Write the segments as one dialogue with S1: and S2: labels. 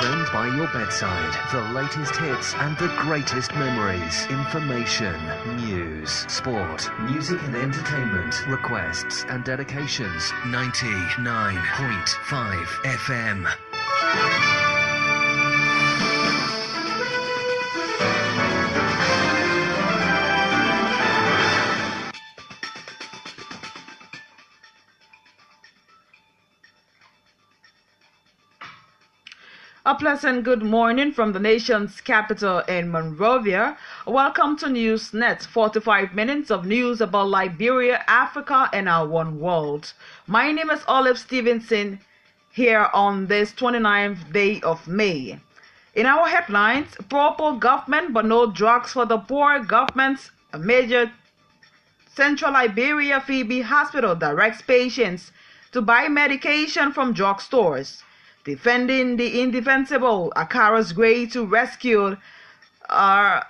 S1: home by your bedside. The latest hits and the greatest memories. Information, news, sport, music and entertainment, requests and dedications. 99.5 FM.
S2: A pleasant good morning from the nation's capital in Monrovia. Welcome to NewsNet, 45 minutes of news about Liberia, Africa, and our one world. My name is STEVENSON here on this 29th day of May. In our headlines, poor government but no drugs for the poor. Government's major Central Liberia Phoebe Hospital directs patients to buy medication from drugstores. Defending the indefensible, Akaras Gray to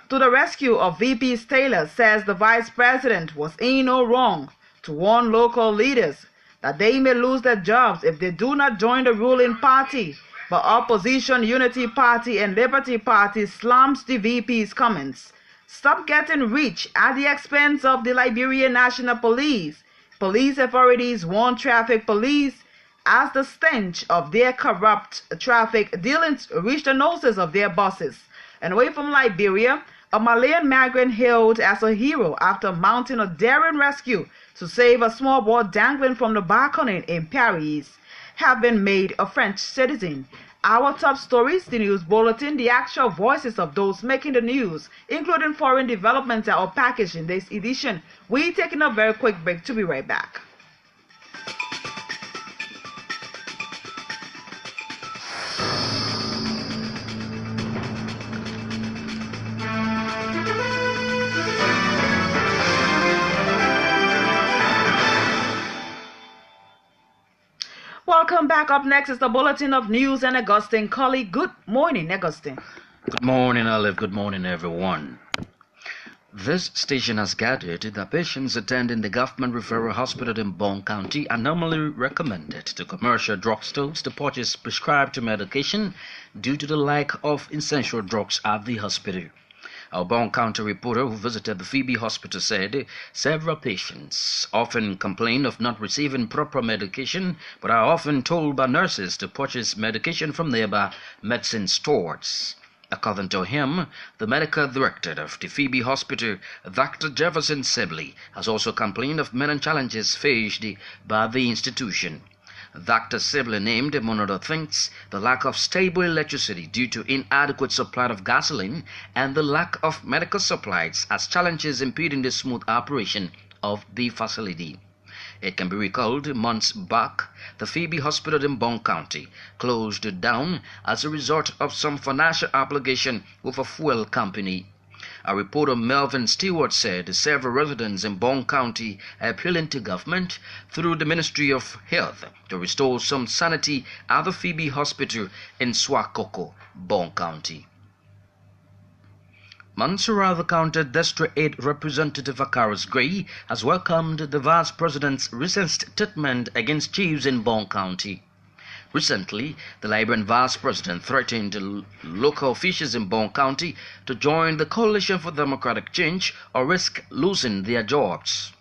S2: the rescue of VP Taylor, says the vice president was in no wrong to warn local leaders that they may lose their jobs if they do not join the ruling party. But opposition Unity Party and Liberty Party slams the VP's comments. Stop getting rich at the expense of the Liberian National Police. Police authorities warn traffic police as the stench of their corrupt traffic dealings reach the noses of their bosses. And away from Liberia, a Malayan migrant hailed as a hero after mounting a daring rescue to save a small boy dangling from the balcony in Paris, have been made a French citizen. Our top stories, the news bulletin, the actual voices of those making the news, including foreign developments, are all packaged in this edition. We're taking a very quick break to be right back. Welcome back. Up next is the Bulletin of News and Augustine KOLLIE. Good morning, Augustine.
S3: Good morning, Olive. Good morning, everyone. This station has gathered that patients attending the government referral hospital in Bong County are normally recommended to commercial drugstores to purchase prescribed medication due to the lack of essential drugs at the hospital. Our Bong County reporter who visited the Phoebe Hospital said several patients often complain of not receiving proper medication, but are often told by nurses to purchase medication from nearby medicine stores. According to him, the medical director of the Phoebe Hospital, Dr. Jefferson Sibley, has also complained of many challenges faced by the institution. Dr. Sibley named, among other things, the lack of stable electricity due to inadequate supply of gasoline and the lack of medical supplies as challenges impeding the smooth operation of the facility. It can be recalled months back, the Phoebe Hospital in Bong County closed down as a result of some financial obligation with a fuel company. Our reporter Melvin Stewart said several residents in Bong County are appealing to government through the Ministry of Health to restore some sanity at the Phoebe Hospital in Swakoko, Bong County. Mansourah County District 8 Representative Akaras Gray has welcomed the Vice President's recent statement against chiefs in Bong County. Recently, the Liberian Vice President threatened local officials in Bong County to join the Coalition for Democratic Change or risk losing their jobs.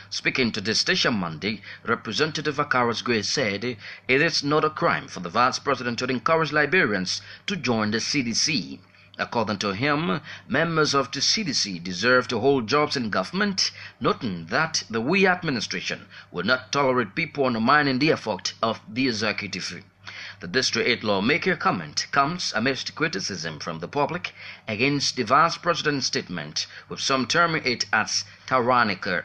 S3: Speaking to this station Monday, Representative Akaras Gray said it is not a crime for the Vice President to encourage Liberians to join the CDC. According to him, members of the CDC deserve to hold jobs in government, noting that the We administration will not tolerate people undermining the effort of the executive. The District 8 lawmaker comment comes amidst criticism from the public against the Vice President's statement, with some terming it as tyrannical.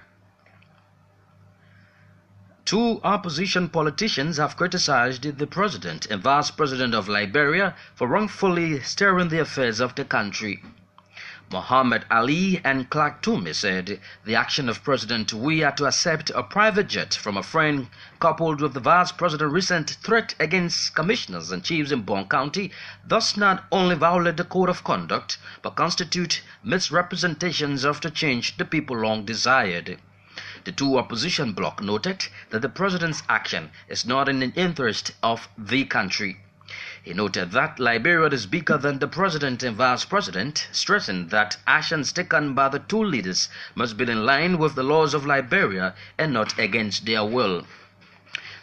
S3: Two opposition politicians have criticized the President and Vice President of Liberia for wrongfully steering the affairs of the country. Muhammad Ali and Clark Toomey said the action of President Weah to accept a private jet from a friend, coupled with the Vice President's recent threat against commissioners and chiefs in Bong County, thus not only violate the code of conduct, but constitute misrepresentations of the change the people long desired. The two opposition bloc noted that the President's action is not in the interest of the country. He noted that Liberia is bigger than the president and vice president, stressing that actions taken by the two leaders must be in line with the laws of Liberia and not against their will.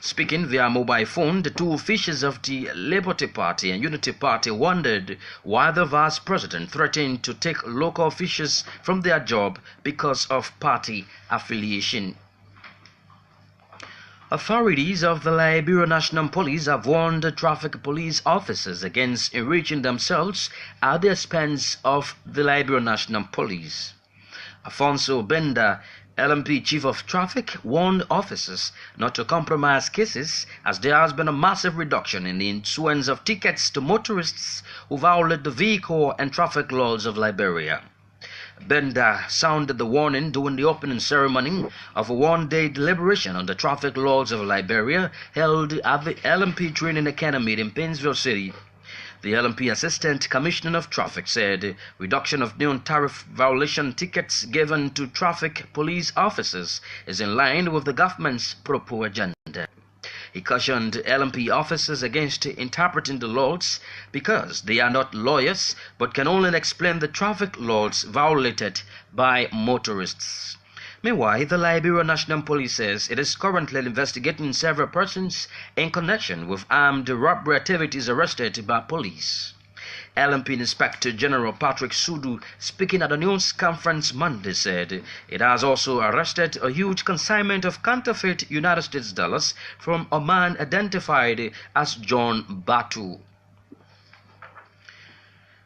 S3: Speaking via mobile phone, the two officials of the Liberty Party and Unity Party wondered why the vice president threatened to take local officials from their job because of party affiliation. Authorities of the Liberia National Police have warned traffic police officers against enriching themselves at the expense of the Liberia National Police. Alfonso Benda, LMP Chief of Traffic, warned officers not to compromise cases as there has been a massive reduction in the issuance of tickets to motorists who violate the vehicle and traffic laws of Liberia. Benda sounded the warning during the opening ceremony of a one-day deliberation on the traffic laws of Liberia held at the LMP Training Academy in Painesville City. The LMP Assistant Commissioner of Traffic said reduction of non-tariff violation tickets given to traffic police officers is in line with the government's proposed agenda. He cautioned LMP officers against interpreting the laws because they are not lawyers but can only explain the traffic laws violated by motorists. Meanwhile, the Liberia National Police says it is currently investigating several persons in connection with armed robbery activities arrested by police. LMP Inspector General Patrick Sudu, speaking at a news conference Monday, said it has also arrested a huge consignment of counterfeit United States dollars from a man identified as John Batu.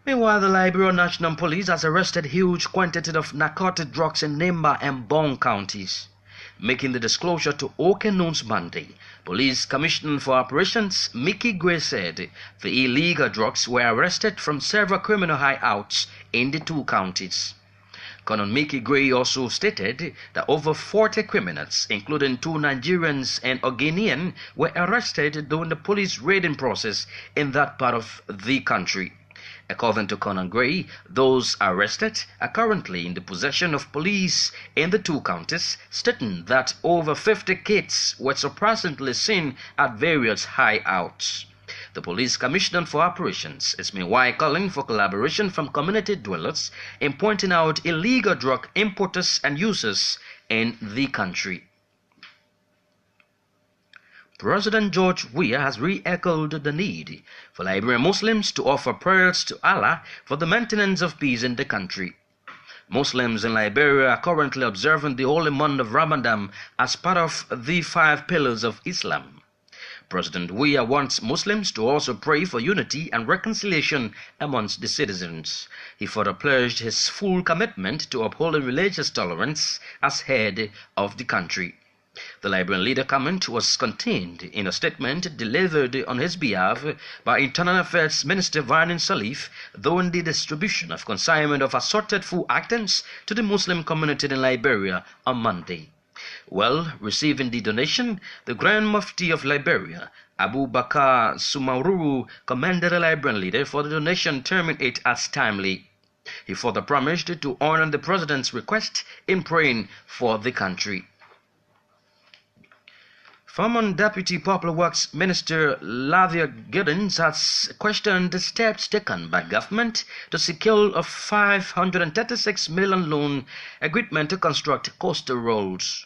S3: Meanwhile, the Liberia National Police has arrested huge quantities of narcotic drugs in Nimba and Bong counties. Making the disclosure to OK News Monday, Police Commissioner for Operations Mickey Gray said the illegal drugs were arrested from several criminal hideouts in the two counties. Colonel Mickey Gray also stated that over 40 criminals, including 2 Nigerians and a Guinean, were arrested during the police raiding process in that part of the country. According to Colonel Gray, those arrested are currently in the possession of police in the two counties, stating that over 50 kids were surprisingly seen at various hideouts. The Police Commissioner for Operations is meanwhile calling for collaboration from community dwellers in pointing out illegal drug importers and users in the country. President George Weah has re-echoed the need for Liberian Muslims to offer prayers to Allah for the maintenance of peace in the country. Muslims in Liberia are currently observing the holy month of Ramadan as part of the 5 pillars of Islam. President Weah wants Muslims to also pray for unity and reconciliation amongst the citizens. He further pledged his full commitment to upholding religious tolerance as head of the country. The Liberian leader comment was contained in a statement delivered on his behalf by Internal Affairs Minister Varnin Salif during the distribution of consignment of assorted food items to the Muslim community in Liberia on Monday. While receiving the donation, the Grand Mufti of Liberia, Abu Bakar Sumaruru, commended the Liberian leader for the donation, terming it as timely. He further promised to honor the president's request in praying for the country. Former Deputy Popular Works Minister Lavia Giddens has questioned the steps taken by government to secure a $536 million loan agreement to construct coastal roads.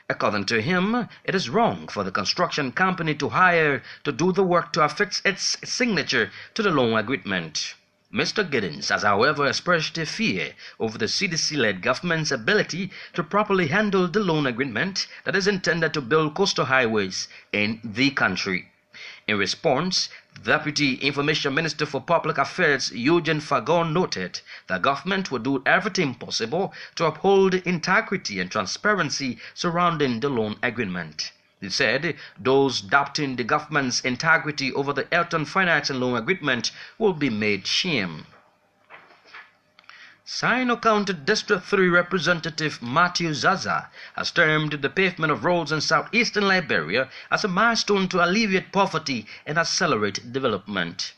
S3: According to him, it is wrong for the construction company to hire to do the work to affix its signature to the loan agreement. Mr. Giddens has, however, expressed a fear over the CDC-led government's ability to properly handle the loan agreement that is intended to build coastal highways in the country. In response, the Deputy Information Minister for Public Affairs, Eugene Fagon, noted that government will do everything possible to uphold integrity and transparency surrounding the loan agreement. He said those doubting the government's integrity over the Elton Finance and Loan Agreement will be made shame. Sino County District 3 Representative Matthew Zaza has termed the pavement of roads in southeastern Liberia as a milestone to alleviate poverty and accelerate development.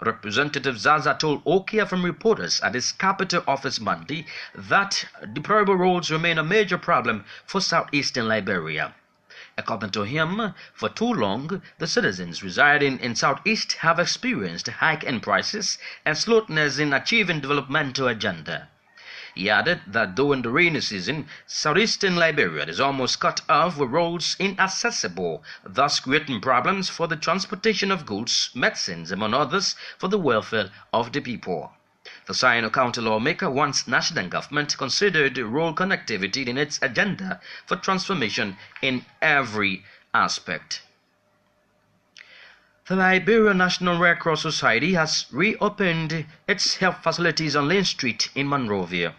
S3: Representative Zaza told OK from reporters at his capital office Monday that deplorable roads remain a major problem for southeastern Liberia. According to him, for too long, the citizens residing in Southeast have experienced a hike in prices and slowness in achieving developmental agenda. He added that during the rainy season, southeastern Liberia is almost cut off with roads inaccessible, thus creating problems for the transportation of goods, medicines, among others, for the welfare of the people. The Sino County lawmaker wants national government considered rural connectivity in its agenda for transformation in every aspect. The Liberia National Red Cross Society has reopened its health facilities on Lane Street in Monrovia.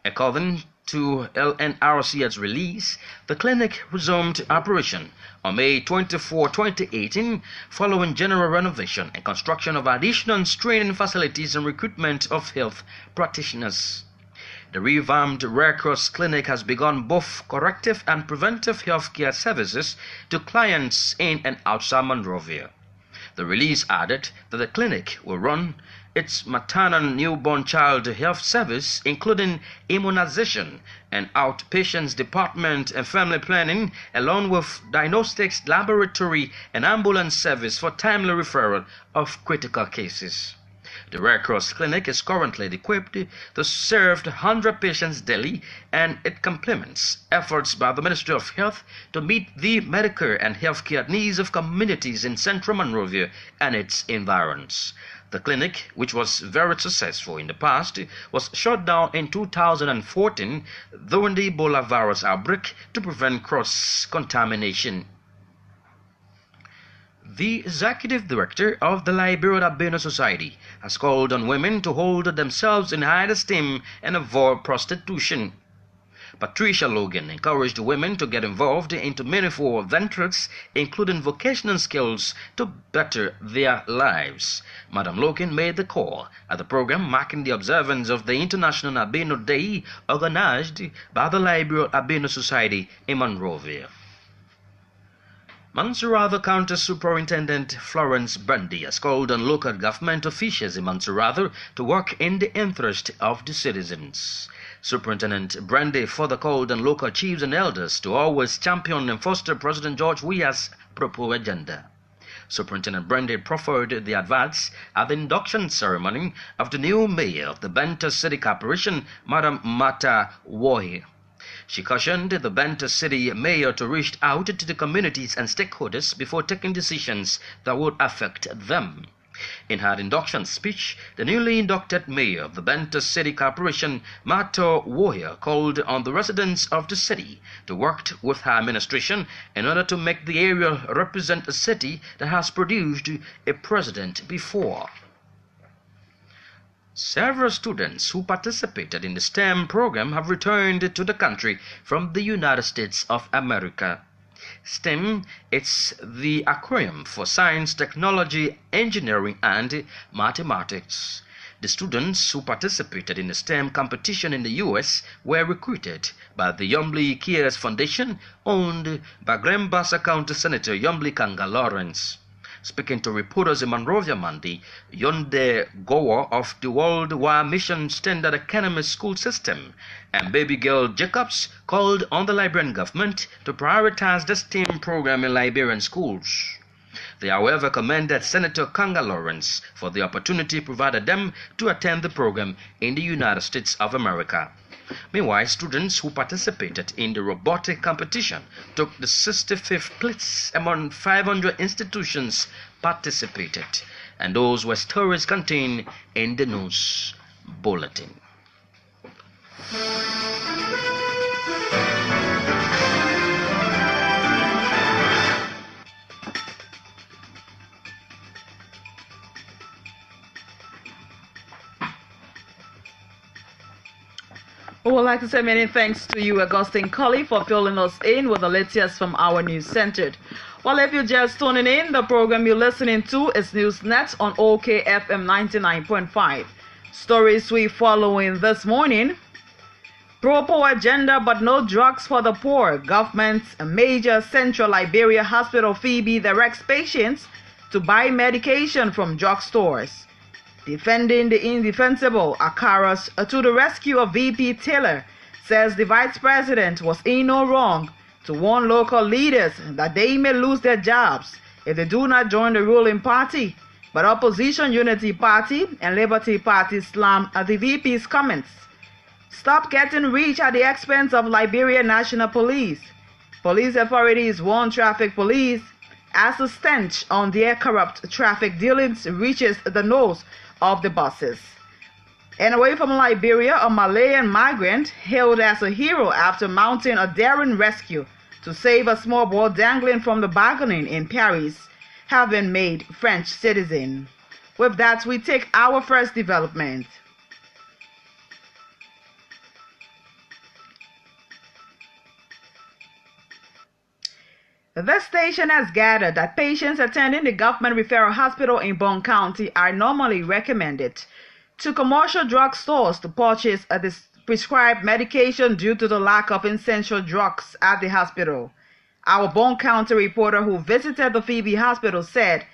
S3: According to LNRC's release, the clinic resumed operation on May 24, 2018, following general renovation and construction of additional training facilities and recruitment of health practitioners. The revamped Red Cross Clinic has begun both corrective and preventive health care services to clients in and outside Monrovia. The release added that the clinic will run its maternal newborn child health service, including immunization and outpatients department and family planning, along with diagnostics, laboratory, and ambulance service for timely referral of critical cases. The Red Cross Clinic is currently equipped to serve 100 patients daily, and it complements efforts by the Ministry of Health to meet the medical and healthcare needs of communities in Central Monrovia and its environs. The clinic, which was very successful in the past, was shut down in 2014 during the Ebola virus outbreak to prevent cross-contamination. The executive director of the Liberia Albino Society has called on women to hold themselves in high esteem and avoid prostitution. Patricia Logan encouraged women to get involved into meaningful ventures, including vocational skills, to better their lives. Madam Logan made the call at the program marking the observance of the International Albino Day organized by the Liberia Albino Society in Monrovia. Montserrat County Superintendent Florence Bundy has called on local government officials in Montserrat to work in the interest of the citizens. Superintendent Brandy further called on local chiefs and elders to always champion and foster President George Weah's proposed agenda. Superintendent Brandy proffered the advice at the induction ceremony of the new mayor of the Banta City Corporation, Madam Mata Wohi. She cautioned the Banta City mayor to reach out to the communities and stakeholders before taking decisions that would affect them. In her induction speech, the newly inducted mayor of the Banta City Corporation, Mata Wohi, called on the residents of the city to work with her administration in order to make the area represent a city that has produced a president before. Several students who participated in the STEM program have returned to the country from the United States of America. STEM is the acronym for Science, Technology, Engineering, and Mathematics. The students who participated in the STEM competition in the U.S. were recruited by the Yombly Cares Foundation, owned by Glembassa County Senator Yombly Kanga Lawrence. Speaking to reporters in Monrovia Monday, Yonde Gower of the Worldwide Mission Standard Academy School System and Baby Girl Jacobs called on the Liberian government to prioritize the STEM program in Liberian schools. They, however, commended Senator Kanga Lawrence for the opportunity provided them to attend the program in the United States of America. Meanwhile, students who participated in the robotic competition took the 65th place among 500 institutions participated, and those were stories contained in the news bulletin.
S2: We would like to say many thanks to you, Augustine KOLLIE, for filling us in with the latest from our news center. Well, if you're just tuning in, the program you're listening to is Newsnet on OKFM 99.5. Stories we following this morning. Pro-poor agenda but no drugs for the poor. Government, a major central Liberia hospital Phoebe directs patients to buy medication from drugstores. Defending the indefensible, Akaras to the rescue of VP Taylor, says the vice president was in no wrong to warn local leaders that they may lose their jobs if they do not join the ruling party. But opposition Unity Party and Liberty Party slammed the VP's comments. Stop getting rich at the expense of Liberia National Police. Police authorities warn traffic police as the stench on their corrupt traffic dealings reaches the nose of the bosses. And away from Liberia, a Malayan migrant hailed as a hero after mounting a daring rescue to save a small boy dangling from the balcony in Paris, have been made French citizen. With that, we take our first development. This station has gathered that patients attending the government referral hospital in Bong County are normally recommended to commercial drug stores to purchase a prescribed medication due to the lack of essential drugs at the hospital. Our Bong County reporter who visited the Phoebe Hospital said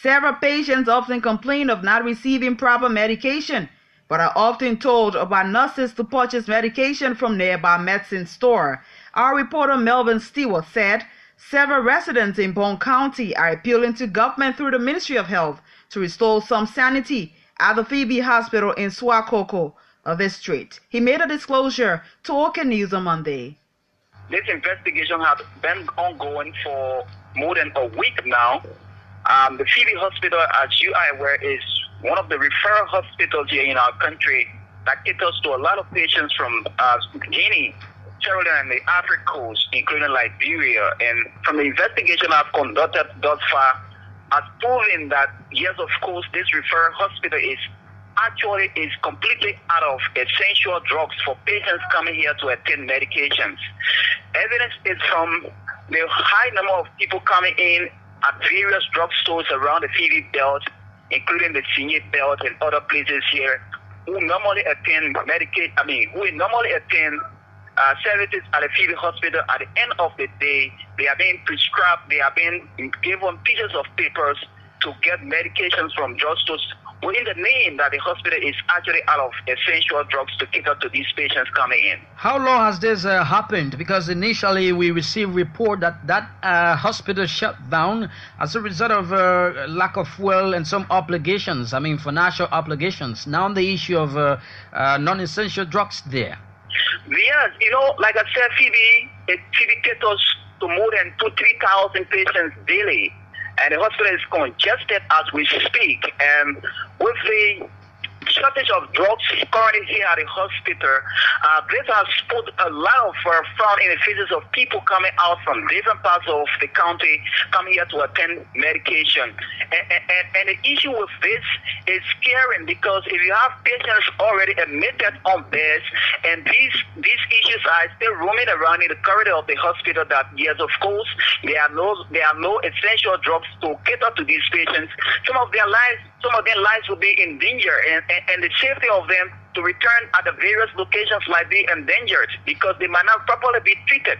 S2: several patients often complain of not receiving proper medication, but are often told by nurses to purchase medication from nearby medicine store. Our reporter Melvin Stewart said several residents in Bong County are appealing to government through the Ministry of Health to restore some sanity at the Phoebe Hospital in Swakoko district. He made a disclosure to OK News on Monday.
S4: This investigation has been ongoing for more than a week now. The Phoebe Hospital, as you are aware, is one of the referral hospitals here in our country that caters to a lot of patients from Guinea, Sierra Leone, and the African coast, including Liberia. And from the investigation I've conducted thus far, has proven that, yes, of course, this referral hospital is completely out of essential drugs for patients coming here to attend medications. Evidence is from the high number of people coming in at various drugstores around the Phoebe belt, including the Signet belt and other places here, who normally attend services at the Phoebe Hospital. At the end of the day, they are being prescribed, they are being given pieces of papers to get medications from drugstores within the name that the hospital is actually out of essential drugs to cater to these patients coming in.
S3: How long has this happened? Because initially we received report that hospital shut down as a result of lack of fuel and some obligations, financial obligations. Now the issue of non-essential drugs there.
S4: Yes, like I said, Phoebe caters to more than 2,000-3,000 patients daily. And the hospital is congested as we speak. And with the shortage of drugs currently here at the hospital, this has put a lot of frown in the faces of people coming out from different parts of the county, coming here to attend medication. And the issue with this is scary, because if you have patients already admitted on beds, and these issues are still roaming around in the corridor of the hospital, that yes, of course, there are no essential drugs to cater to these patients. Some of their lives will be in danger, and the safety of them to return at the various locations might be endangered because they might not properly be treated.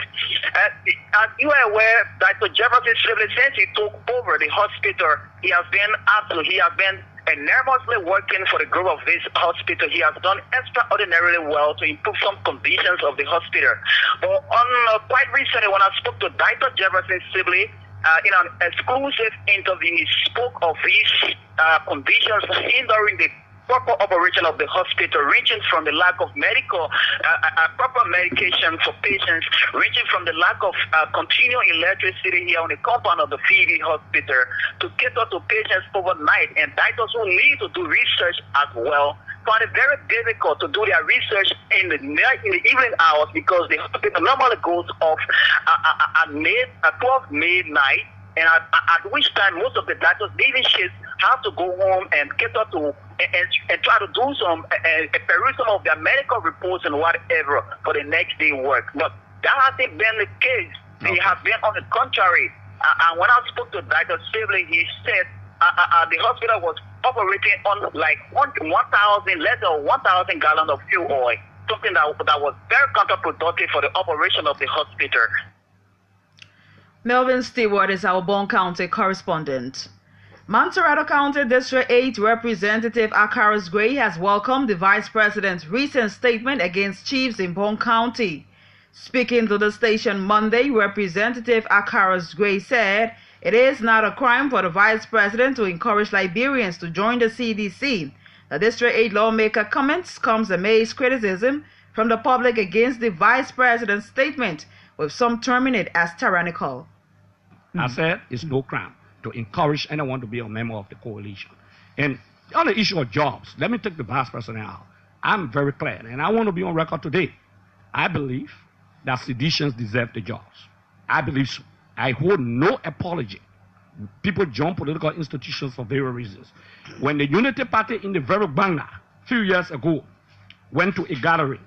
S4: As you are aware, Dr. Jefferson, since he took over the hospital, he has been enormously working for the growth of this hospital. He has done extraordinarily well to improve some conditions of the hospital. But quite recently, when I spoke to Dr. Jefferson Sibley, in an exclusive interview, he spoke of these conditions hindering the proper operation of the hospital, ranging from the lack of proper medication for patients, ranging from the lack of continuing electricity here on the compound of the Phoebe Hospital to cater to patients overnight, and doctors who need to do research as well find it very difficult to do their research in the evening hours, because the hospital normally goes off at 12 midnight, and at which time most of the doctors leaving shifts have to go home and cater to and try to do some peruse some of their medical reports and whatever for the next day work. But that hasn't been the case. They have been on the contrary. And when I spoke to Dr. Sibley, he said the hospital was operating on like 1,000 less than 1,000 gallons of fuel oil, something that was very counterproductive for the operation of the hospital.
S2: Melvin Stewart is our Bong County correspondent. Montserrat County District 8 Representative Akaris Gray has welcomed the Vice President's recent statement against chiefs in Bong County. Speaking to the station Monday, Representative Akaras Gray said it is not a crime for the vice president to encourage Liberians to join the CDC. The District 8 lawmaker comments comes amidst criticism from the public against the vice president's statement, with some terming it as tyrannical.
S5: I said it's no crime to encourage anyone to be a member of the coalition. And on the issue of jobs, let me take the vice president out. I'm very clear, and I want to be on record today. I believe that seditionists deserve the jobs. I believe so. I hold no apology. People join political institutions for various reasons. When the Unity Party in the very Bangla, a few years ago, went to a gathering,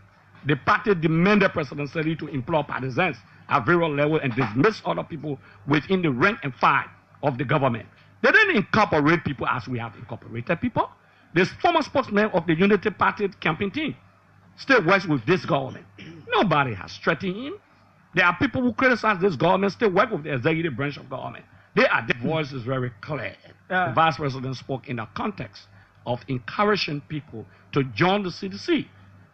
S5: the party demanded President Seri to employ partisans at various levels and dismiss other people within the rank and file of the government. They didn't incorporate people as we have incorporated people. The former spokesman of the Unity Party campaign team still works with this government. Nobody has threatened him. There are people who criticize this government, still work with the executive branch of government. Their voice is very clear. The vice president spoke in the context of encouraging people to join the CDC.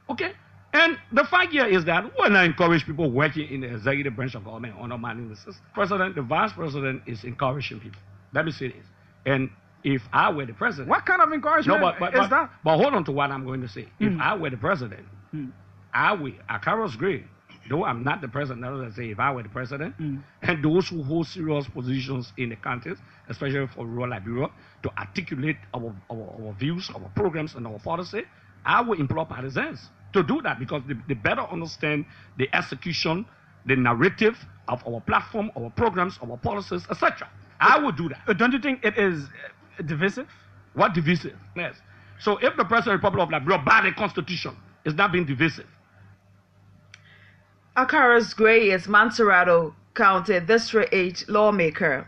S5: Okay? And the fact here is that when I encourage people working in the executive branch of government undermining the system, the vice president is encouraging people. Let me say this. And if I were the president...
S6: What kind of encouragement is that?
S5: But hold on to what I'm going to say. If I were the president, I will, Akaras Gray, though I'm not the president, I say if I were the president, and those who hold serious positions in the country, especially for rural Liberia, to articulate our views, our programs, and our policy, I will employ partisans to do that because they better understand the execution, the narrative of our platform, our programs, our policies, etc. I will do that.
S6: Don't you think it is divisive?
S5: What divisive? Yes. So if the President of the Republic of Liberia by the Constitution is not being divisive.
S2: Akaras Gray is Montserrado County District 8 lawmaker.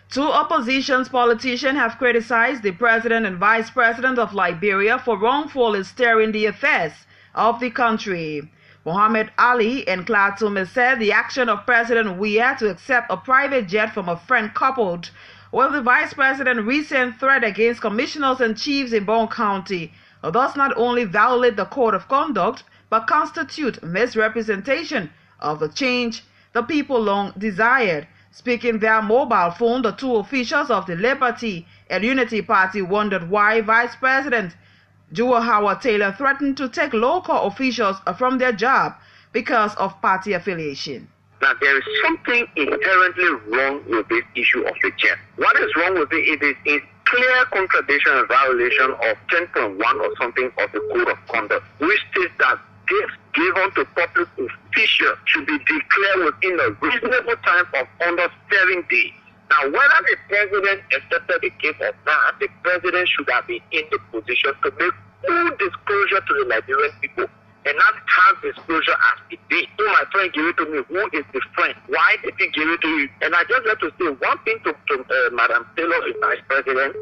S2: Two opposition politicians have criticized the president and vice president of Liberia for wrongfully steering the affairs of the country. Muhammad Ali and Klatume said the action of President Weah to accept a private jet from a friend coupled with the vice president's recent threat against commissioners and chiefs in Bone County does not only violate the code of conduct but constitute misrepresentation of the change the people long desired. Speaking via mobile phone, the two officials of the Liberty and Unity Party wondered why Vice President Jewel Howard Taylor threatened to take local officials from their job because of party affiliation.
S4: Now, there is something inherently wrong with this issue of the jet. What is wrong with it? It is in clear contradiction and violation of 10.1 or something of the Code of Conduct, which states that gifts given to public officials should be declared within a reasonable time of under 7 days. Now, whether the president accepted the gift or not, the president should have been in the position to make full disclosure to the Liberian people and not have disclosure as it did. So my friend gave it to me. Who is the friend? Why did he give it to you? And I just have to say one thing to Madam Taylor, the Vice President.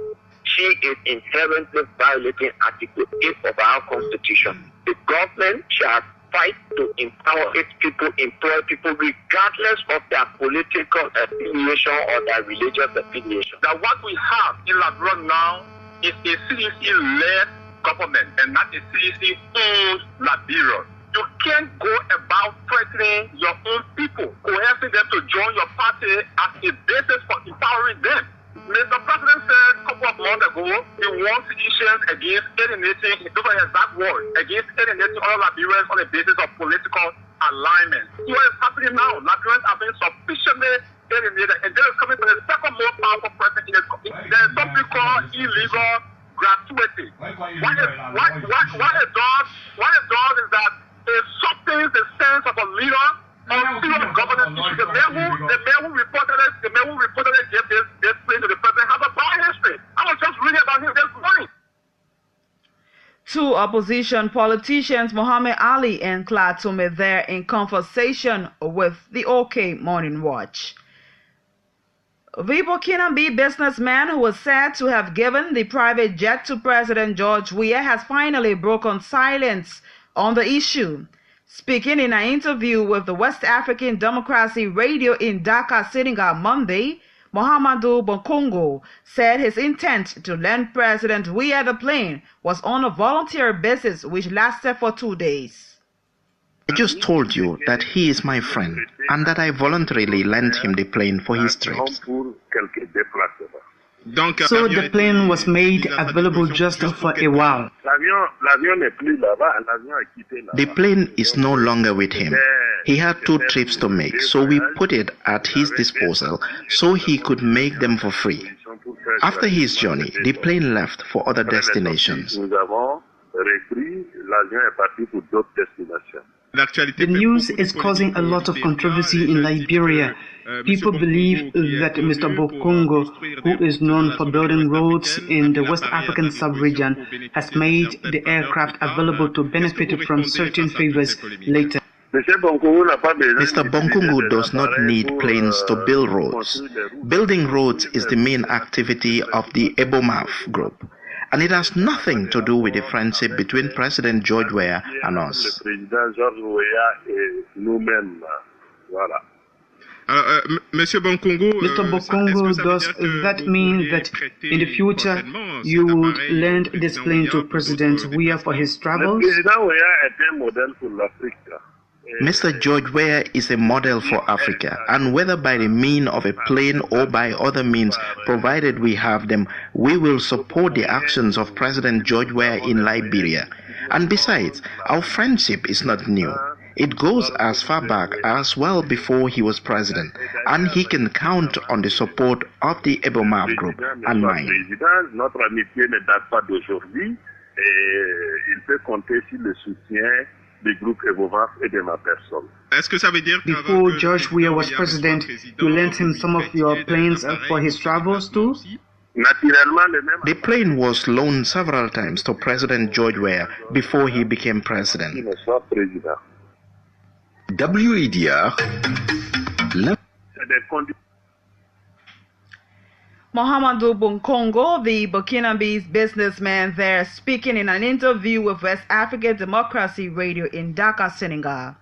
S4: She is inherently violating Article 8 of our Constitution. The government shall fight to empower its people, employ people, regardless of their political affiliation or their religious affiliation.
S7: That what we have in Liberia now is a CDC-led government and not a CDC-owned Liberia. You can't go about threatening your own people, coercing them to join your party as a basis for empowering them. Mr. President said a couple of months ago he wants seditions against alienating, those are his exact words, against alienating all Liberians on the basis of political alignment. What is happening now? Liberians have been sufficiently alienated, and this is coming from the second most powerful person in the country. There is something called illegal gratuity. What it does is that it softens the sense of a leader on serious governance issues. The man who reportedly gave this plane to the president has a bad history. I was just reading about him this morning.
S2: Two opposition politicians, Muhammad Ali and Klatume, there in conversation with the OK Morning Watch. The Burkinabe businessman who was said to have given the private jet to President George Weah has finally broken silence on the issue. Speaking in an interview with the West African Democracy Radio in Dakar, Senegal, Monday, Mohamedou Bokongo said his intent to lend President Weah the plane was on a voluntary basis which lasted for 2 days.
S8: I just told you that he is my friend and that I voluntarily lent him the plane for his trips.
S9: So the plane was made available just for a while.
S8: The plane is no longer with him. He had 2 trips to make, so we put it at his disposal so he could make them for free. After his journey, the plane left for other destinations.
S9: The news is causing a lot of controversy in Liberia. People believe that Mr. Bokongo, who is known for building roads in the West African sub-region, has made the aircraft available to benefit from certain favors later.
S8: Mr. Bokongo does not need planes to build roads. Building roads is the main activity of the Ebomaf group, and it has nothing to do with the friendship between President George Weah and us.
S9: Mr. Bokongo, does that mean that in the future you would lend this plane to President Weah for his travels?
S8: Mr. George Weah is a model for Africa, and whether by the means of a plane or by other means, provided we have them, we will support the actions of President George Weah in Liberia. And besides, our friendship is not new. It goes as far back as well before he was president, and he can count on the support of the Ebomaf group and mine.
S9: Before George Weah was president, you lent him some of your planes for his travels too?
S8: The plane was loaned several times to President George Weah before he became president.
S2: Mohamedou Bokongo, the Burkinabe's businessman there, speaking in an interview with West African Democracy Radio in Dakar, Senegal.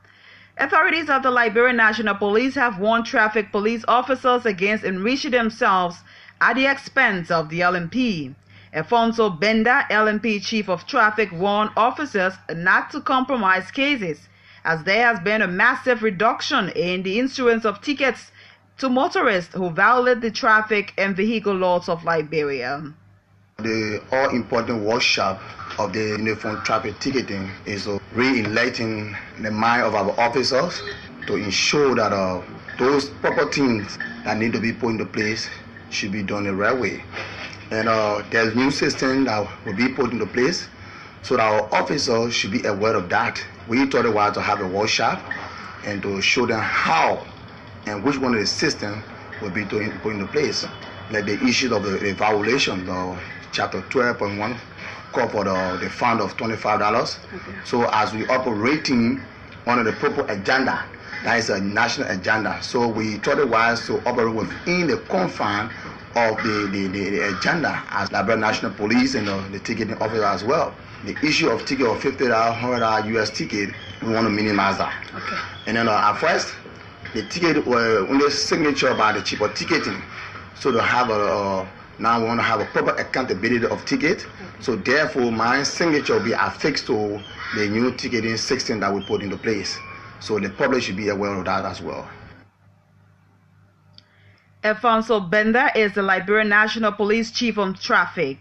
S2: Authorities of the Liberian National Police have warned traffic police officers against enriching themselves at the expense of the LNP. Alfonso Benda, LNP Chief of Traffic, warned officers not to compromise cases, as there has been a massive reduction in the issuance of tickets to motorists who violate the traffic and vehicle laws of Liberia.
S10: The all-important workshop of the uniform traffic ticketing is re-enlightening the mind of our officers to ensure that those proper things that need to be put into place should be done the right way. And there's new system that will be put into place so that our officers should be aware of that. We thought it was to have a workshop and to show them how and which one of the systems will be put into place. Like the issue of the violation, chapter 12.1 call for the fund of $25. Okay. So as we operating under the proper agenda, that is a national agenda. So we thought it was to operate within the confine of the agenda as Liberian National Police and the ticketing officer as well. The issue of ticket of $50, $100 US ticket, we want to minimize that. Okay. And then at first, the ticket were only signature by the cheaper ticketing. So to have now we want to have a proper accountability of ticket. Okay. So therefore, my signature will be affixed to the new ticketing system that we put into place. So the public should be aware of that as well.
S2: Alfonso Benda is the Liberian National Police Chief on Traffic.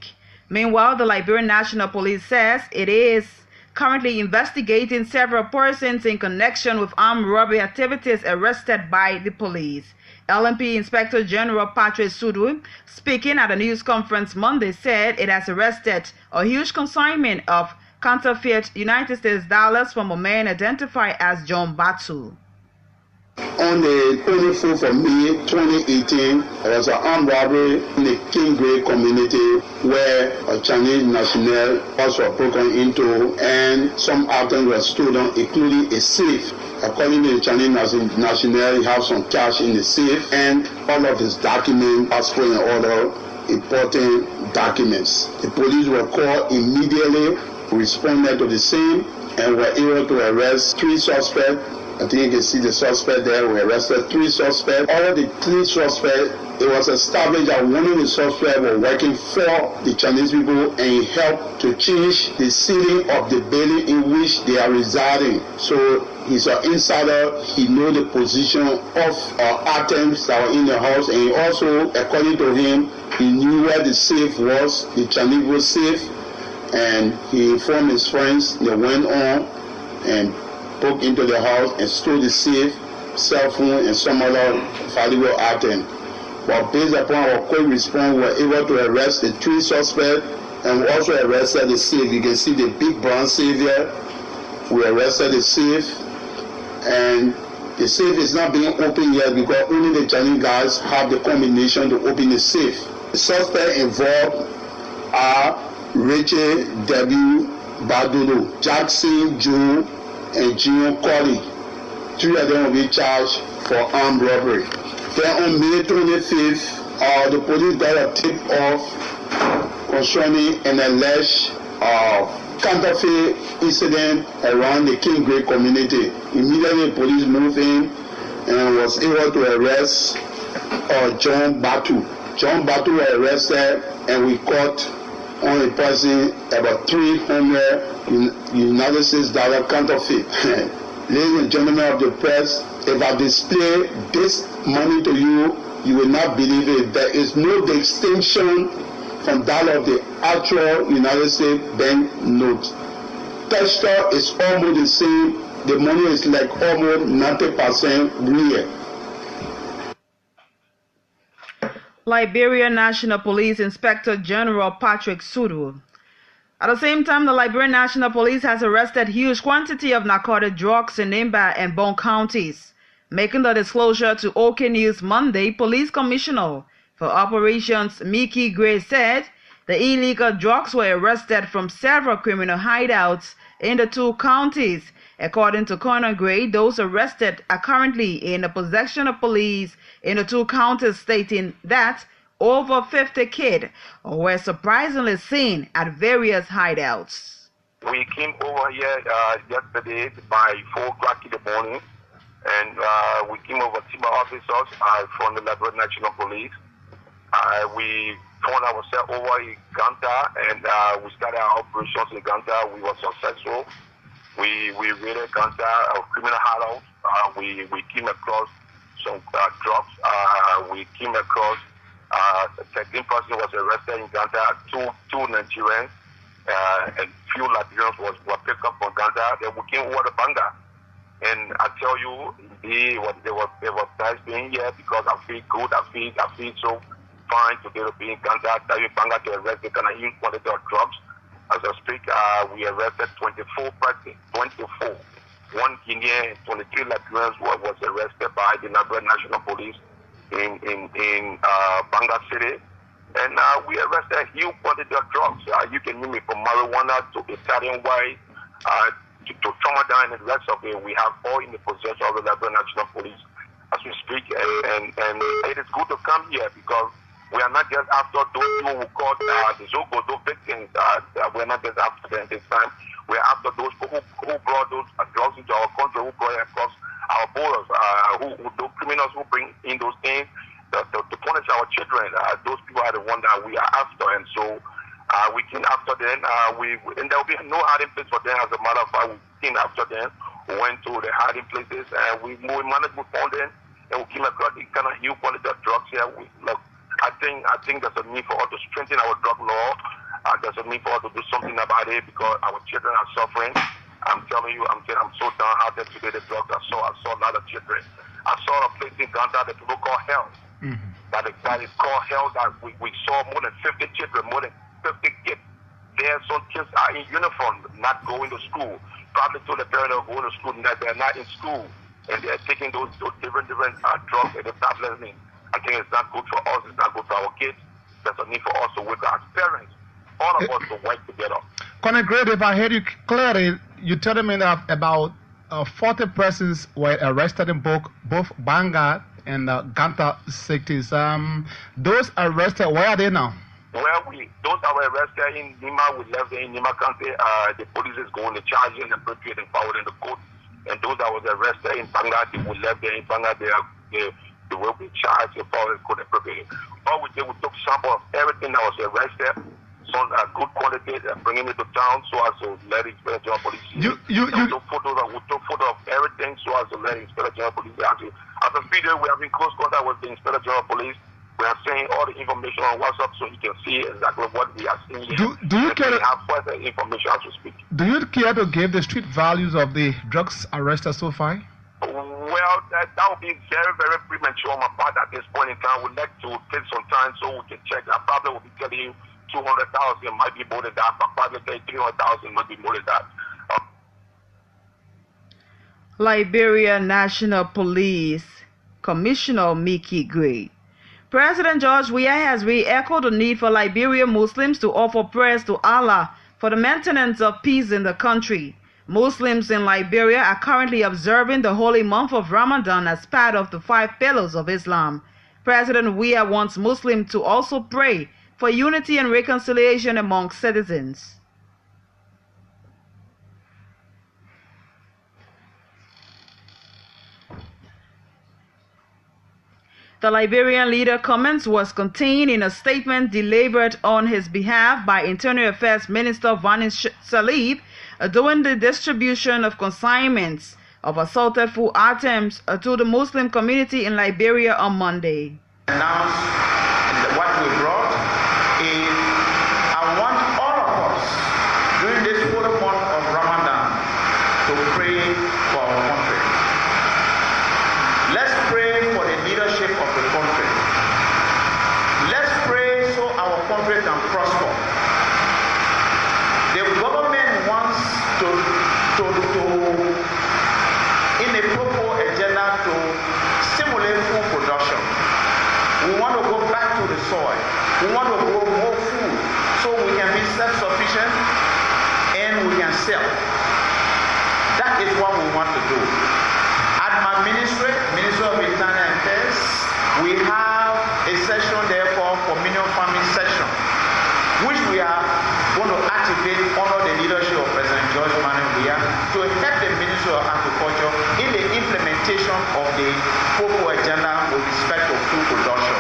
S2: Meanwhile, the Liberian National Police says it is currently investigating several persons in connection with armed robbery activities arrested by the police. LNP Inspector General Patrice Sudu, speaking at a news conference Monday, said it has arrested a huge consignment of counterfeit United States dollars from a man identified as John Batu.
S11: On the 24th of May 2018, there was an armed robbery in the King Grey community where a Chinese national was broken into and some items were stolen, including a safe. According to the Chinese national, he has some cash in the safe and all of his documents, passport and other important documents. The police were called immediately, responded to the scene, and were able to arrest 3 suspects I think you can see the suspect there. We arrested 3 suspects. All of the 3 suspects, it was established that one of the suspects was working for the Chinese people and he helped to change the ceiling of the building in which they are residing. So he's an insider. He knows the position of items that were in the house, and he also, according to him, he knew where the safe was, the Chinese people safe, and he informed his friends. They went on and broke into the house and stole the safe, cell phone, and some other valuable item. But based upon our quick response, we were able to arrest the 3 suspects, and we also arrested the safe. You can see the big brown safe here. We arrested the safe, and the safe is not being opened yet because only the Chinese guys have the combination to open the safe. The suspects involved are Richard W. Badodo, Jackson Joe, and Jim KOLLIE. 3 of them will be charged for armed robbery. Then on May 25th, the police got a tip-off concerning an alleged counterfeit incident around the King Gray community. Immediately, the police moved in and was able to arrest John Batu. John Batu was arrested, and we caught on a person about $300 United States counterfeit. Ladies and gentlemen of the press, if I display this money to you, you will not believe it. There is no distinction from that of the actual United States bank note. Texture is almost the same. The money is like almost 90% real.
S2: Liberia National Police Inspector General Patrick Sudu. At the same time, the Liberian National Police has arrested huge quantity of narcotic drugs in Nimba and Bone counties. Making the disclosure to OK News Monday, Police Commissioner for Operations Mickey Gray said the illegal drugs were arrested from several criminal hideouts in the 2 counties. According to Colonel Gray, those arrested are currently in the possession of police in the 2 counties, stating that over 50 kids were surprisingly seen at various hideouts.
S7: We came over here yesterday by 4 o'clock in the morning, and we came over to my officers from the Liberian National Police. We found ourselves over in Ganta, and we started our operations in Ganta. We were successful. We raided Ganta, criminal hideouts. We came across some drugs. We came across 13 persons was arrested in Ganta, two Nigerians, and few Liberians were picked up from Ganta. Then we came over to Banga. And I tell you, they were nice being here because I feel good. I feel so fine to be in Ganta. I Banga to arrest the kind of huge quantity of drugs. As I speak, we arrested 24 persons, 24. 1 Guinean and 23 Liberians was arrested by the Liberian National Police in Banga City. And we arrested a huge quantity of drugs. You can name it from marijuana to Italian white, to tramadine and the rest of it. We have all in the possession of the Liberian National Police as we speak. And it is good to come here because we are not just after those who caught the Zogodo victims. We are not just after them this time. We are after those who brought those drugs into our country, who brought it across our borders, those criminals who bring in those things to punish our children. Those people are the ones that we are after. And so we came after them. And there will be no hiding place for them. As a matter of fact, we came after them. We went to the hiding places and we managed to find them. And we came across the kind of huge quality of drugs here. I think there's a need for us to strengthen our drug law. There's a need for us to do something about it because our children are suffering. I'm telling you, I'm so downhearted today. The drugs I saw a lot of children. I saw a place in Ghana that people call hell. That is called hell. That we saw more than 50 children, more than 50 kids. There, some kids are in uniform, not going to school. Probably told the parents are going to school, that they're not in school, and they're taking those different drugs and they're not listening. I think it's not good for us. It's not good for our kids. There's a need for us to work as parents. All of us to work together.
S12: Colonel Gray, if I heard you clearly, you told me that about 40 persons were arrested in both Banga and Ganta cities. Those arrested, where are they now?
S7: Well, those that were arrested in Nima, we left them in Nima County. The police is going to charge them and put them forward in the court. And those that was arrested in Banga, they were left there in Banga. They will be charged if all is good and prepared. All we did, we took sample of everything that was arrested, some good quality, and bringing it to town so as to let Inspector General Police see. We took photos of everything so as to let Inspector General Police see. As a video, we have in close contact with the Inspector General Police. We are saying all the information on WhatsApp so you can see exactly what we are seeing here.
S12: Do you care to
S7: have further information as we speak?
S12: Do you care to give the street values of the drugs arrested so far?
S7: Well, that would be very, very premature on my part at this point in time. We'd like to take some time so we can check. I probably will be telling you 200,000, it might be more than that. But probably 300,000, it might be more than that.
S2: Liberia National Police Commissioner Mickey Gray. President George Weah has re-echoed the need for Liberian Muslims to offer prayers to Allah for the maintenance of peace in the country. Muslims in Liberia are currently observing the holy month of Ramadan as part of the 5 pillars of Islam. President Weah wants Muslims to also pray for unity and reconciliation among citizens. The Liberian leader comments was contained in a statement delivered on his behalf by Internal Affairs Minister Vanin Salib during the distribution of consignments of assorted food items to the Muslim community in Liberia on Monday.
S13: Now, what we brought is I want all of us during this holy month of Ramadan to pray for our country. Let's pray for the leadership of the country. Let's pray so our country can prosper. The government wants to in a proper agenda to stimulate food production. We want to go back to the soil. We want to grow more food so we can be self-sufficient and we can sell. That is what we want to do. At my Ministry of Internal Affairs, we have a section there for communal farming section, which we are going to activate under the leadership of President George Weah to help the Ministry of Agriculture in the implementation of the FOCO agenda with respect to food production.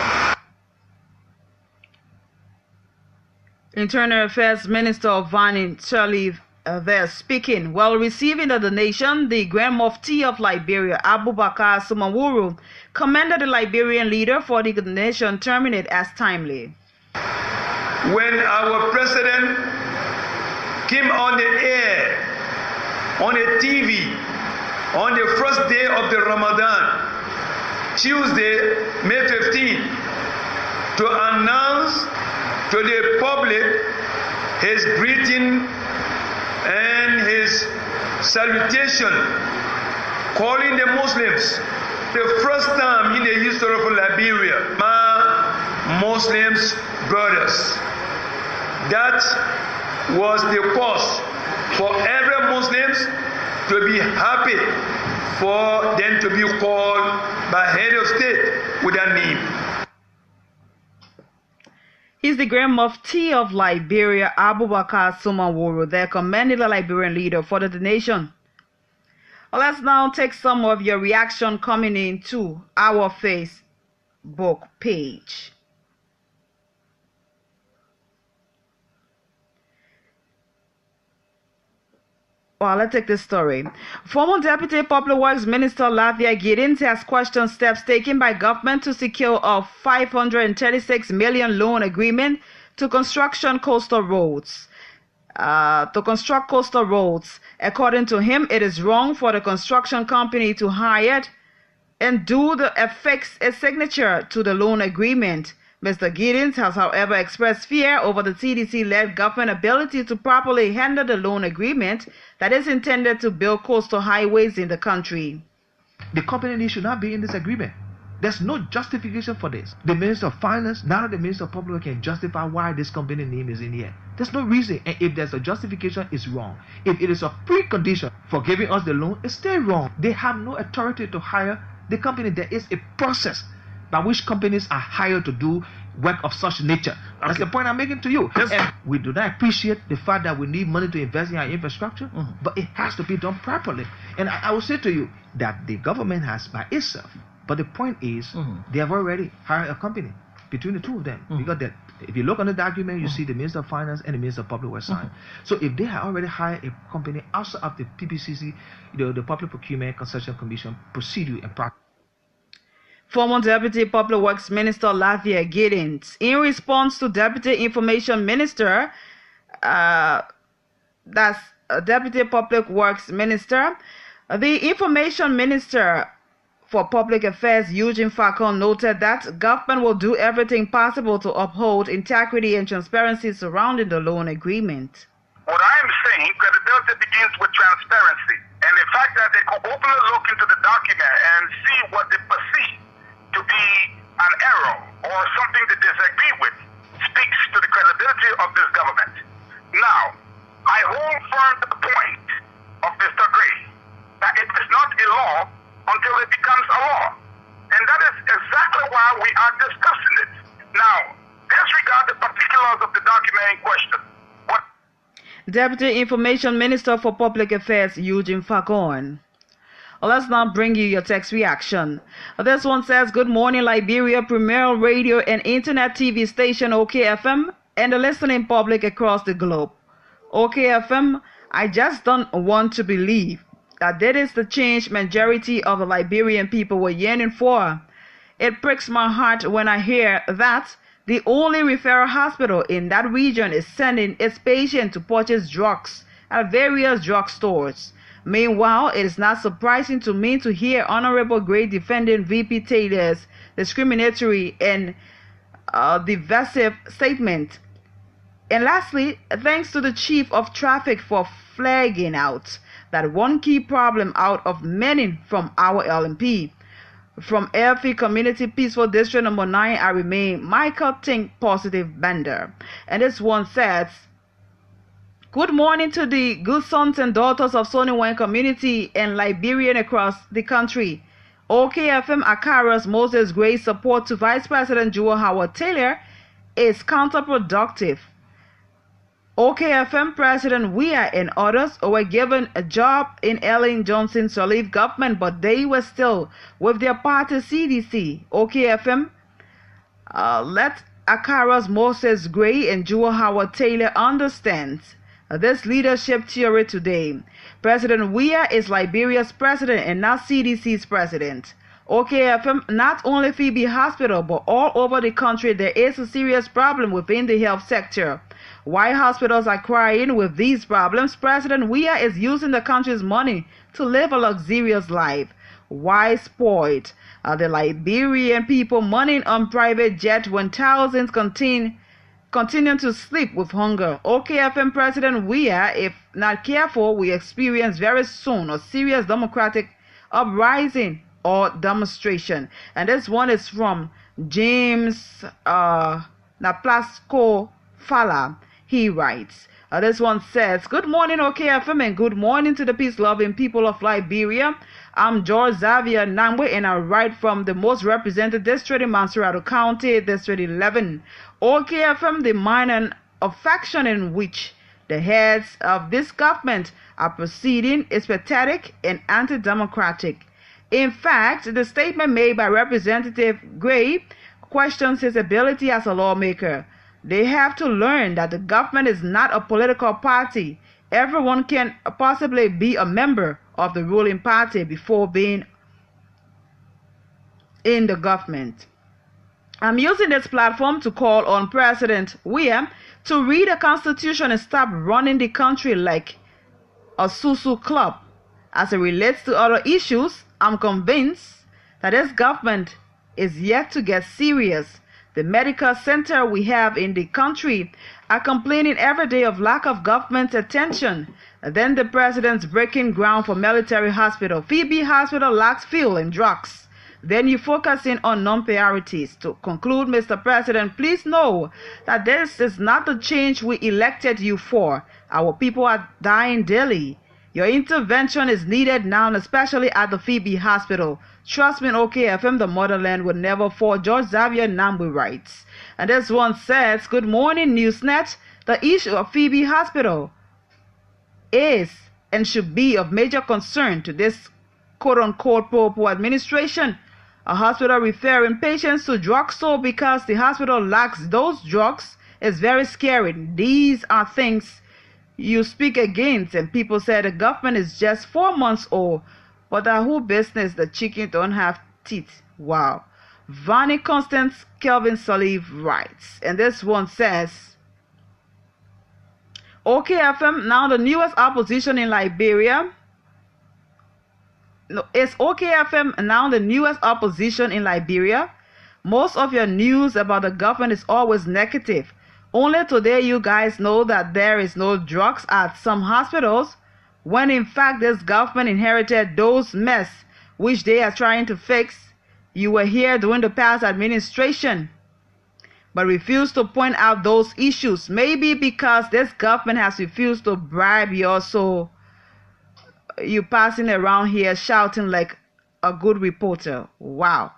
S2: Internal Affairs Minister Vanin Salib there speaking. While receiving the donation, the Grand Mufti of Liberia, Abubakar Sumaworo, commended the Liberian leader for the donation, terming it as timely.
S14: When our president came on the air, on the TV, on the first day of the Ramadan, Tuesday, May 15th, to announce to the public his greeting and his salutation, calling the Muslims, the first time in the history of Liberia, my Muslims brothers. That was the cause for every Muslims to be happy for them to be called by head of state with a name.
S2: He's the Grand Mufti of Liberia, Abubakar Sumaworo. They commended the Liberian leader for the donation. Well, let's now take some of your reaction coming into our Facebook page. Well, let's take this story. Former Deputy Public Works Minister Lavia Giddens has questioned steps taken by government to secure a $536 million loan agreement to construct coastal roads. According to him, it is wrong for the construction company to hire and affix a signature to the loan agreement. Mr. Giddens has, however, expressed fear over the TDC-led government ability to properly handle the loan agreement that is intended to build coastal highways in the country.
S15: The company name should not be in this agreement. There's no justification for this. The Minister of Finance, now the Minister of Public Works can justify why this company name is in here. There's no reason. And if there's a justification, it's wrong. If it is a precondition for giving us the loan, it's still wrong. They have no authority to hire the company. There is a process by which companies are hired to do work of such nature. That's the point I'm making to you. Yes. And we do not appreciate the fact that we need money to invest in our infrastructure, but it has to be done properly. And I will say to you that the government has by itself, but the point is they have already hired a company between the two of them. Because that, if you look on the document, you see the Minister of Finance and the Minister of Public Works sign. So if they have already hired a company outside of the PPCC, the Public Procurement Concession Commission procedure and practice.
S2: Former Deputy Public Works Minister Lavia Giddens, in response to Deputy Information Minister, that's Deputy Public Works Minister, the Information Minister for Public Affairs, Eugene Falcon, noted that government will do everything possible to uphold integrity and transparency surrounding the loan agreement.
S7: What I am saying, credibility begins with transparency. And the fact that they could openly look into the document and see what they perceive to be an error or something they disagree with speaks to the credibility of this government. Now, I hold firm to the point of Mr. Gray that it is not a law until it becomes a law. And that is exactly why we are discussing it. Now, disregard the particulars of the document in question.
S2: Deputy Information Minister for Public Affairs, Eugene Falcon. Let's now bring you your text reaction. This one says, good morning, Liberia Premier Radio and Internet TV station OKFM and the listening public across the globe. OKFM, I just don't want to believe that is the change majority of the Liberian people were yearning for. It breaks my heart when I hear that the only referral hospital in that region is sending its patients to purchase drugs at various drugstores. Meanwhile, it is not surprising to me to hear Honorable Gray defending VP Taylor's discriminatory and divisive statement. And lastly, thanks to the Chief of Traffic for flagging out that one key problem out of many from our LMP. From Airfield Community Peaceful District number 9, I remain Michael Tink Positive Bender. And this one says, good morning to the good sons and daughters of Soniwan community and Liberian across the country. OKFM Akara's Moses Gray's support to Vice President Jewel Howard Taylor is counterproductive. OKFM President Weah and others were given a job in Ellen Johnson Sirleaf government, but they were still with their party CDC. OKFM, let Akara's Moses Gray and Jewel Howard Taylor understand this leadership theory today. President Weah is Liberia's president and not CDC's president. OKFM, not only Phoebe Hospital, but all over the country, there is a serious problem within the health sector. Why hospitals are crying with these problems? President Weah is using the country's money to live a luxurious life. Why spoil the Liberian people money on private jet when thousands continue to sleep with hunger? OKFM President Weah, if not careful, we experience very soon a serious democratic uprising or demonstration. And this one is from James Naplasco Fala. He writes, this one says, good morning, OKFM, and good morning to the peace-loving people of Liberia. I'm George Xavier Nangwe, and I write from the most represented district in Mansurado County, District 11. OKFM, the minor of faction in which the heads of this government are proceeding is pathetic and anti-democratic. In fact, the statement made by Representative Gray questions his ability as a lawmaker. They have to learn that the government is not a political party. Everyone can possibly be a member of the ruling party before being in the government. I'm using this platform to call on President Weah to read the Constitution and stop running the country like a Susu club. As it relates to other issues, I'm convinced that this government is yet to get serious. The medical center we have in the country are complaining every day of lack of government attention. And then the president's breaking ground for military hospital. Phoebe Hospital lacks fuel and drugs. Then you focusing on non-priorities. To conclude, Mr. President, please know that this is not the change we elected you for. Our people are dying daily. Your intervention is needed now, especially at the Phoebe Hospital. Trust me, OKFM, the motherland will never fall. George Xavier Nambu writes. And this one says, good morning, Newsnet. The issue of Phoebe Hospital is and should be of major concern to this quote-unquote pro administration. A hospital referring patients to drugstore because the hospital lacks those drugs is very scary. These are things you speak against, and people say the government is just 4 months old, but that whole business, the chicken don't have teeth. Wow. Vani Constance Kelvin Saliv writes, and this one says, OKFM, now the newest opposition in Liberia. No, is OKFM now the newest opposition in Liberia? Most of your news about the government is always negative. Only today you guys know that there is no drugs at some hospitals, when in fact this government inherited those mess which they are trying to fix. You were here during the past administration, but refused to point out those issues. Maybe because this government has refused to bribe you, so you passing around here shouting like a good reporter. Wow.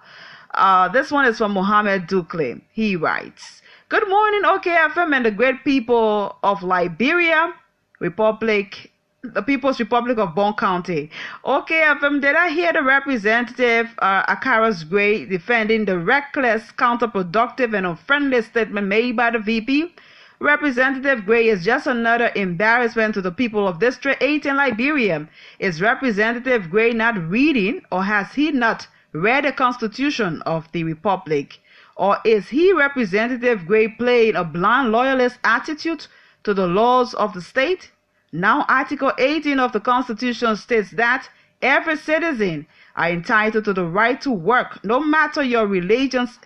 S2: This one is from Mohammed Dukle. He writes, good morning, OKFM and the great people of Liberia, the People's Republic of Bon County. OKFM, did I hear the representative Akaras Gray defending the reckless, counterproductive and unfriendly statement made by the VP? Representative Gray is just another embarrassment to the people of District 8 in Liberia. Is Representative Gray not reading, or has he not read the Constitution of the Republic? Or is he, Representative Gray, playing a blind loyalist attitude to the laws of the state? Now Article 18 of the Constitution states that every citizen are entitled to the right to work, no matter your religions,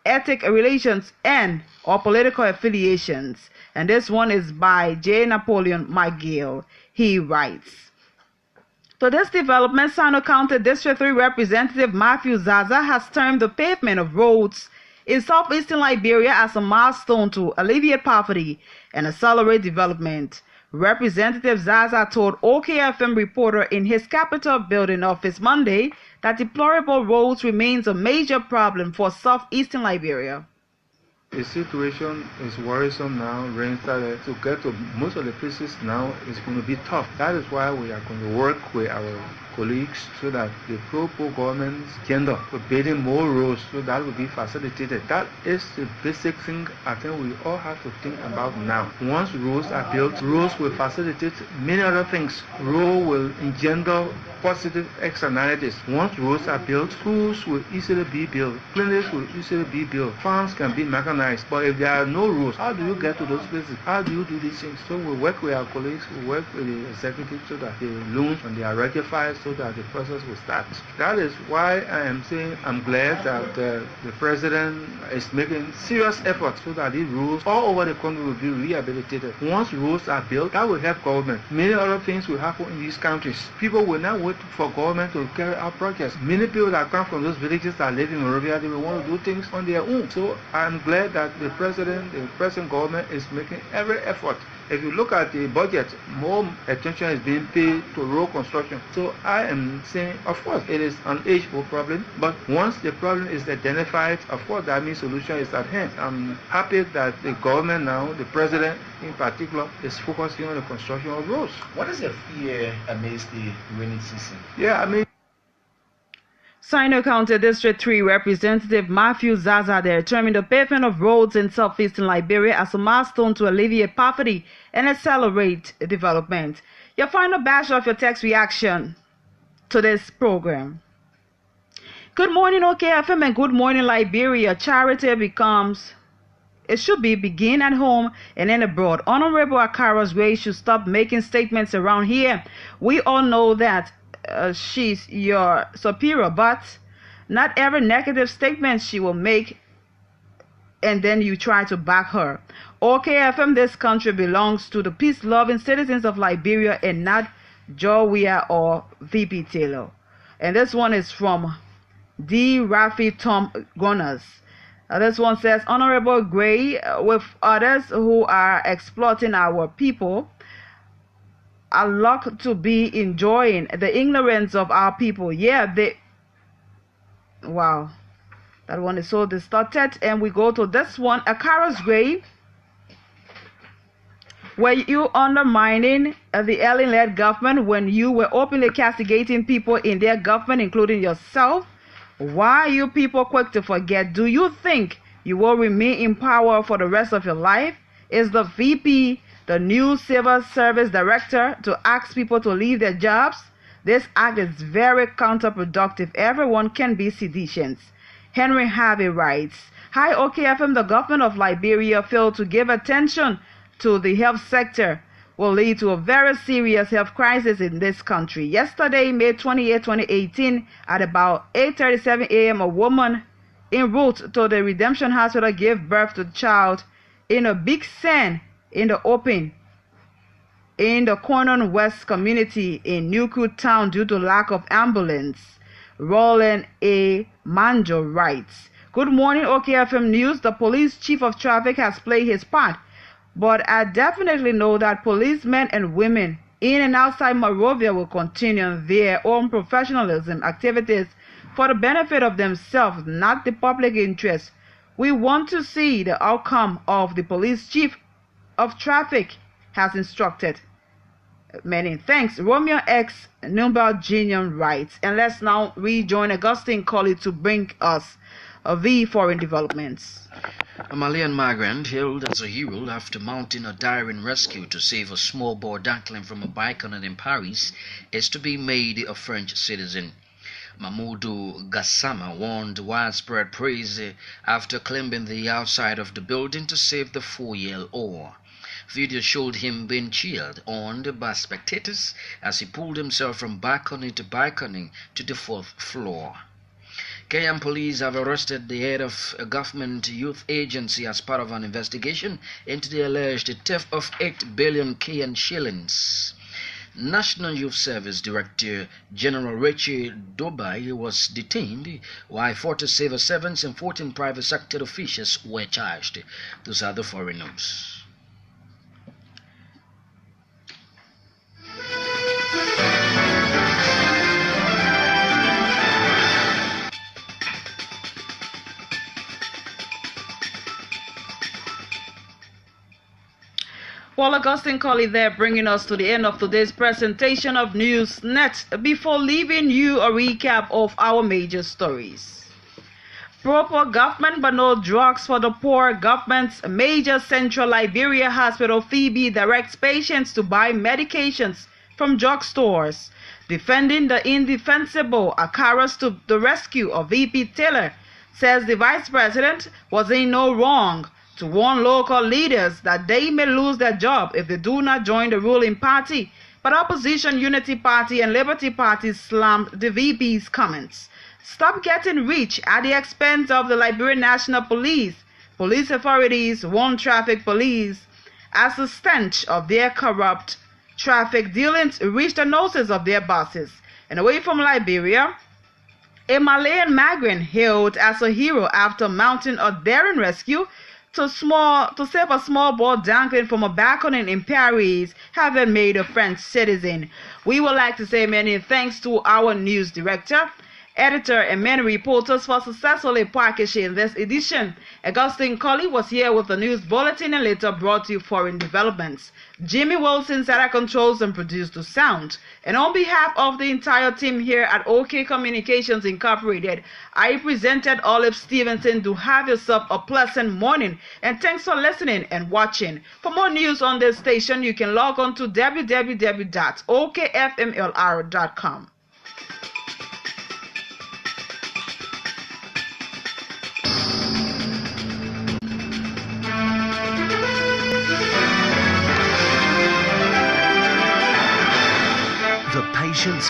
S2: ethnic relations, and or political affiliations. And this one is by J. Napoleon McGill. He writes, to this development, Sano County District 3 Representative Matthew Zaza has termed the pavement of roads in southeastern Liberia as a milestone to alleviate poverty and accelerate development. Representative Zaza told OKFM reporter in his Capitol building office Monday that deplorable roads remains a major problem for southeastern Liberia.
S16: The situation is worrisome now. Rain started to get to most of the places now. It's going to be tough. That is why we are going to work with our colleagues so that the pro government's agenda for building more roads, so that will be facilitated. That is the basic thing I think we all have to think about now. Once roads are built, roads will facilitate many other things. Road will engender positive externalities. Once roads are built, schools will easily be built, clinics will easily be built, farms can be mechanized. But if there are no roads, how do you get to those places? How do you do these things? So we work with our colleagues, we work with the executive so that the loans and they are rectified so that the process will start. That is why I am saying I'm glad that the president is making serious efforts so that these roads all over the country will be rehabilitated. Once roads are built, that will help government. Many other things will happen in these countries. People will not wait for government to carry out projects. Many people that come from those villages that live in Monrovia, they will want to do things on their own. So I'm glad that the present government is making every effort. If you look at the budget, more attention is being paid to road construction. So I am saying, of course, it is an age-old problem, but once the problem is identified, of course, that means solution is at hand. I'm happy that the government now, the president in particular, is focusing on the construction of roads.
S17: What is the fear amidst the rainy season?
S16: Yeah, I mean,
S2: Sino County District 3 Representative Matthew Zaza determined the pavement of roads in southeastern Liberia as a milestone to alleviate poverty and accelerate development. Your final batch of your text reaction to this program. Good morning, OKFM, and good morning, Liberia. Charity should begin at home and then abroad. Honorable Akaras Gray should stop making statements around here. We all know that she's your superior, but not every negative statement she will make and then you try to back her. OKFM, this country belongs to the peace-loving citizens of Liberia and not Georgia or VP Taylor. And this one is from D. Rafi Tom Gunners. This one says, Honorable Gray, with others who are exploiting our people, a lot to be enjoying. The ignorance of our people. Yeah, wow. That one is so distorted. And we go to this one. Akara's grave. Were you undermining the Ellen-led government when you were openly castigating people in their government, including yourself? Why are you people quick to forget? Do you think you will remain in power for the rest of your life? Is the VP the new civil service director to ask people to leave their jobs? This act is very counterproductive. Everyone can be seditious. Henry Harvey writes, Hi OKFM, the government of Liberia failed to give attention to the health sector will lead to a very serious health crisis in this country. Yesterday, May 28, 2018, at about 8:37 a.m., a woman en route to the Redemption Hospital gave birth to a child in a big sand in the open in the Cornwall West community in Newcoot Town due to lack of ambulance. Roland A. Manjo writes, Good morning, OKFM News. The police chief of traffic has played his part, but I definitely know that policemen and women in and outside Monrovia will continue their own professionalism activities for the benefit of themselves, not the public interest. We want to see the outcome of the police chief of traffic has instructed. Many thanks. Romeo X. Nürnberg Jr. writes, and let's now rejoin Augustine KOLLIE to bring us the foreign developments.
S3: A Malian migrant hailed as a hero after mounting a daring rescue to save a small boy dangling from a balcony in Paris is to be made a French citizen. Mamoudou Gassama warned widespread praise after climbing the outside of the building to save the 4-year-old. Video showed him being cheered on by spectators as he pulled himself from balcony to balcony to the 4th floor. Kenyan police have arrested the head of a government youth agency as part of an investigation into the alleged theft of 8 billion Kenyan shillings. National Youth Service Director General Richie Dobai was detained, while 40 civil servants and 14 private sector officials were charged. Those are the foreign news.
S2: Well, Augustine KOLLIE there, bringing us to the end of today's presentation of NewsNet. Before leaving you a recap of our major stories. Proper government but no drugs for the poor. Government's major central Liberia hospital Phoebe directs patients to buy medications from drugstores. Defending the indefensible, Akaras to the rescue of VP Taylor, says the vice president was in no wrong to warn local leaders that they may lose their job if they do not join the ruling party. But opposition Unity Party and Liberty Party slammed the VP's comments. Stop getting rich at the expense of the Liberian National Police. Police authorities warn traffic police as the stench of their corrupt traffic dealings reached the noses of their bosses. And away from Liberia, a Malayan migrant hailed as a hero after mounting a daring rescue to save a small boy dangling from a balcony in Paris, having made a French citizen. We would like to say many thanks to our news director, editor, and many reporters for successfully packaging this edition. Augustine KOLLIE was here with the news bulletin and later brought you foreign developments. Jimmy Wilson sat at controls and produced the sound. And on behalf of the entire team here at OK Communications Incorporated, I presented Olive Stevenson. Do have yourself a pleasant morning, and thanks for listening and watching. For more news on this station, you can log on to www.okfmlr.com.
S1: The patience